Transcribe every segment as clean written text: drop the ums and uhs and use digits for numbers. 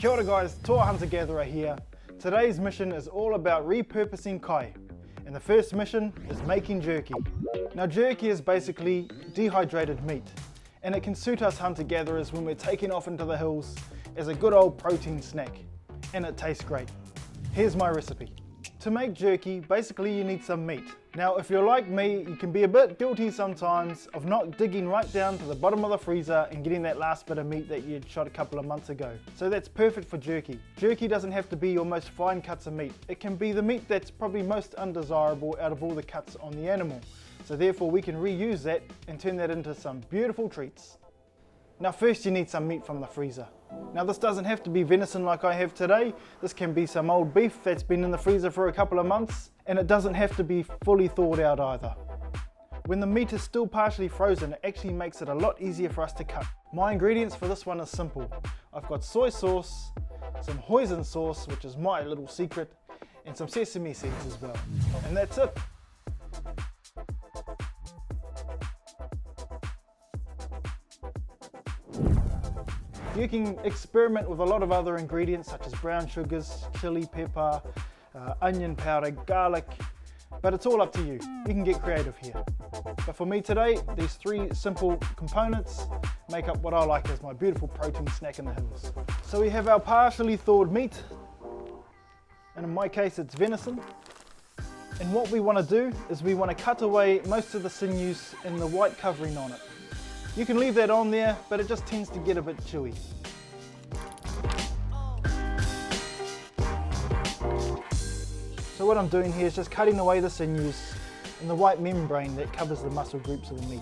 Kia ora guys, Toa Hunter Gatherer here. Today's mission is all about repurposing kai. And the first mission is making jerky. Now jerky is basically dehydrated meat. And it can suit us hunter-gatherers when we're taking off into the hills as a good old protein snack. And it tastes great. Here's my recipe. To make jerky, basically you need some meat. Now if you're like me, you can be a bit guilty sometimes of not digging right down to the bottom of the freezer and getting that last bit of meat that you'd shot a couple of months ago. So that's perfect for jerky. Jerky doesn't have to be your most fine cuts of meat. It can be the meat that's probably most undesirable out of all the cuts on the animal. So therefore we can reuse that and turn that into some beautiful treats. Now first you need some meat from the freezer. Now this doesn't have to be venison like I have today. This can be some old beef that's been in the freezer for a couple of months, and it doesn't have to be fully thawed out either. When the meat is still partially frozen, it actually makes it a lot easier for us to cut. My ingredients for this one is simple. I've got soy sauce, some Hoisin Sauce, which is my little secret, and some sesame seeds as well. And that's it. You can experiment with a lot of other ingredients such as brown sugars, chili pepper, onion powder, garlic, but it's all up to you. You can get creative here. But for me today, these three simple components make up what I like as my beautiful protein snack in the hills. So we have our partially thawed meat, and in my case it's venison. And what we want to do is we want to cut away most of the sinews and the white covering on it. You can leave that on there, but it just tends to get a bit chewy. So what I'm doing here is just cutting away the sinews and the white membrane that covers the muscle groups of the meat.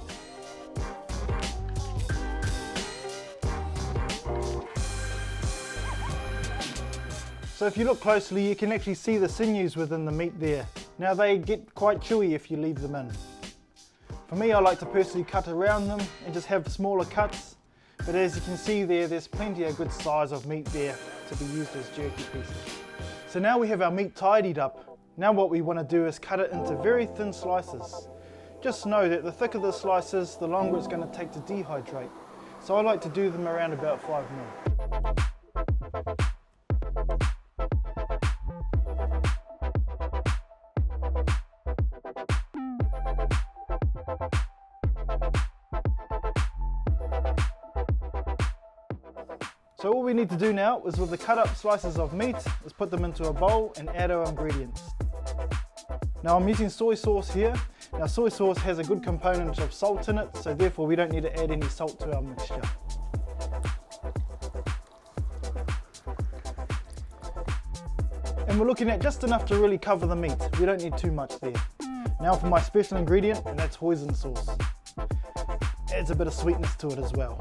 So if you look closely, you can actually see the sinews within the meat there. Now they get quite chewy if you leave them in. For me, I like to personally cut around them and just have smaller cuts, but as you can see there, there's plenty of good size of meat there to be used as jerky pieces. So now we have our meat tidied up. Now what we want to do is cut it into very thin slices. Just know that the thicker the slices, the longer it's going to take to dehydrate. So I like to do them around about 5 mil. So all we need to do now is with the cut up slices of meat is put them into a bowl and add our ingredients. Now I'm using soy sauce here. Now soy sauce has a good component of salt in it, so therefore we don't need to add any salt to our mixture. And we're looking at just enough to really cover the meat. We don't need too much there. Now for my special ingredient, and that's Hoisin Sauce. Adds a bit of sweetness to it as well.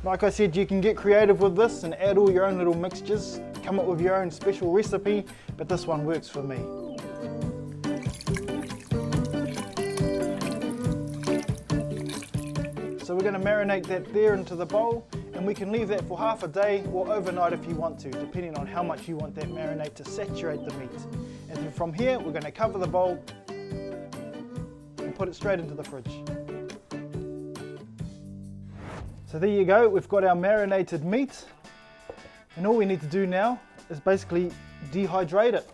Like I said, you can get creative with this and add all your own little mixtures, come up with your own special recipe, but this one works for me. So we're going to marinate that there into the bowl, and we can leave that for half a day or overnight if you want to, depending on how much you want that marinade to saturate the meat. And then from here, we're going to cover the bowl and put it straight into the fridge. So there you go, we've got our marinated meat, and all we need to do now is basically dehydrate it.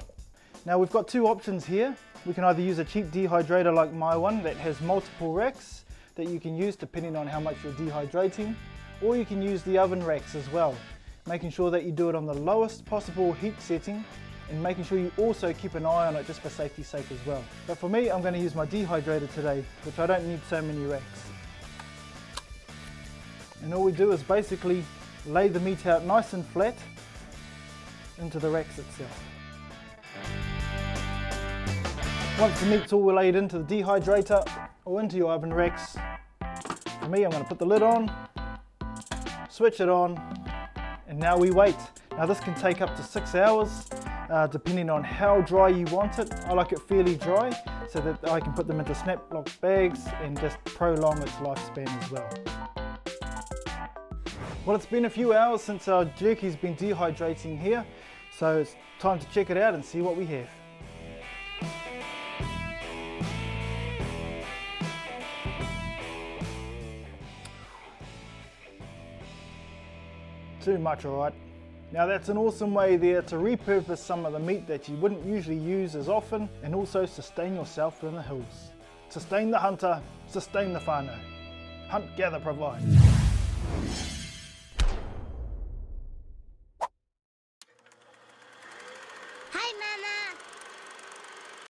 Now we've got two options here. We can either use a cheap dehydrator like my one that has multiple racks that you can use depending on how much you're dehydrating, or you can use the oven racks as well, making sure that you do it on the lowest possible heat setting and making sure you also keep an eye on it just for safety's sake as well. But for me, I'm going to use my dehydrator today, which I don't need so many racks. And all we do is basically lay the meat out nice and flat into the racks itself. Once the meat's all laid into the dehydrator or into your oven racks, for me I'm going to put the lid on, switch it on, and now we wait. Now this can take up to 6 hours depending on how dry you want it. I like it fairly dry so that I can put them into snap lock bags and just prolong its lifespan as well. Well, it's been a few hours since our jerky's been dehydrating here, so it's time to check it out and see what we have. Too much, alright. Now that's an awesome way there to repurpose some of the meat that you wouldn't usually use as often, and also sustain yourself in the hills. Sustain the hunter, sustain the whānau. Hunt, gather, provide.